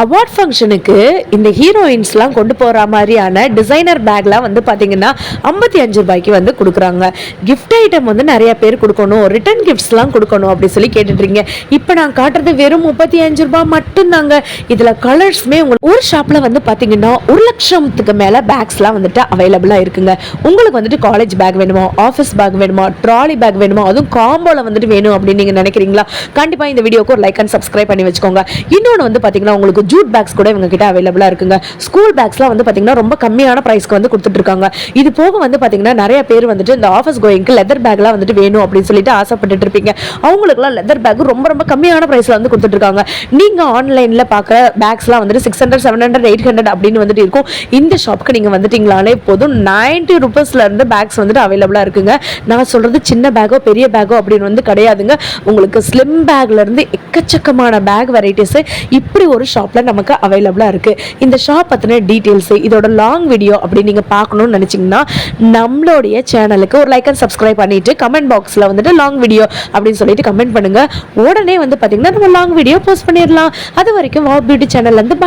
Award ஃபங்க்ஷனுக்கு இந்த ஹீரோயின்ஸ்லாம் கொண்டு போகிற மாதிரியான டிசைனர் பேக்லாம் வந்து பார்த்தீங்கன்னா 55 ரூபாய்க்கு வந்து கொடுக்குறாங்க. கிஃப்ட் ஐட்டம் வந்து நிறைய பேர் கொடுக்கணும், ரிட்டன் கிஃப்ட்ஸ்லாம் கொடுக்கணும் அப்படின்னு சொல்லி கேட்டுட்ருங்க. இப்போ நான் காட்டுறது வெறும் 35 ரூபாய் மட்டும்தாங்க. இதில் கலர்ஸுமே உங்களுக்கு ஒரு ஷாப்பில் வந்து பார்த்தீங்கன்னா 1 லட்சத்துக்கு மேலே பேக்ஸ்லாம் வந்துட்டு அவைலபிளாக இருக்குங்க. உங்களுக்கு வந்துட்டு காலேஜ் பேக் வேணுமா, ஆஃபீஸ் பேக் வேணுமா, ட்ராலி பேக் வேணுமா, அதுவும் காம்போவில் வந்துட்டு வேணும் அப்படின்னு நீங்கள் நினைக்கிறீங்களா? கண்டிப்பாக இந்த வீடியோக்கு ஒரு லைக் அண்ட் சப்ஸ்கிரைப் பண்ணி வச்சுக்கோங்க. இன்னொன்று வந்து பார்த்தீங்கன்னா உங்களுக்கு ஜூட் பேக்ஸ் கூட இவங்க கிட்ட அவைலபிளாக இருக்குங்க. ஸ்கூல் பேக்ஸ்லாம் வந்து பார்த்தீங்கன்னா ரொம்ப கம்மியான ப்ரைஸ்க்கு வந்து கொடுத்துட்டு இருக்காங்க. இது போக வந்து பார்த்தீங்கன்னா நிறைய பேர் வந்துட்டு இந்த ஆஃபீஸ் கோயிங்க்கு லெதர் பேக்லாம் வந்துட்டு வேணும் அப்படின்னு சொல்லிட்டு ஆசைப்பட்டுட்டு இருப்பீங்க. அவங்களுக்குலாம் லெதர் பேக் ரொம்ப ரொம்ப கம்மியான ப்ரைஸில் வந்து கொடுத்துட்டு இருக்காங்க. நீங்கள் ஆன்லைனில் பார்க்குற பேக்ஸ்லாம் வந்துட்டு 600, 700, 800 அப்படின்னு வந்துட்டு இருக்கும். இந்த ஷாப்புக்கு நீங்கள் வந்துட்டீங்களாலே போதும் 90 ரூபீஸ்ல இருந்து பேக்ஸ் வந்துட்டு அவைலபிளாக இருக்குங்க. நான் சொல்றது சின்ன பேக்கோ பெரிய பேக்கோ அப்படின்னு வந்து கிடையாதுங்க. உங்களுக்கு ஸ்லிம் பேக்ல இருந்து எக்கச்சக்கமான பேக் வெரைட்டிஸ் இப்படி ஒரு ஷாப்ல நமக்கு அவைலபிளா இருக்கு. இந்த ஷாப் பத்தின டீடைல்ஸ், இதோட லாங் வீடியோ அப்படி நீங்க பார்க்கணும்னு நினைச்சீங்கன்னா நம்மளுடைய சேனலுக்கு ஒரு லைக் அண்ட் சப்ஸ்கிரைப் பண்ணிட்டு கமெண்ட் பாக்ஸ்ல வந்துட்டு லாங் வீடியோ அப்படின்னு சொல்லிட்டு கமெண்ட் பண்ணுங்க. உடனே வந்து பாத்தீங்கன்னா நம்ம லாங் வீடியோ போஸ்ட் பண்ணிடலாம். அது வரைக்கும் வாவ் பியூட்டி சேனல்ல இருந்து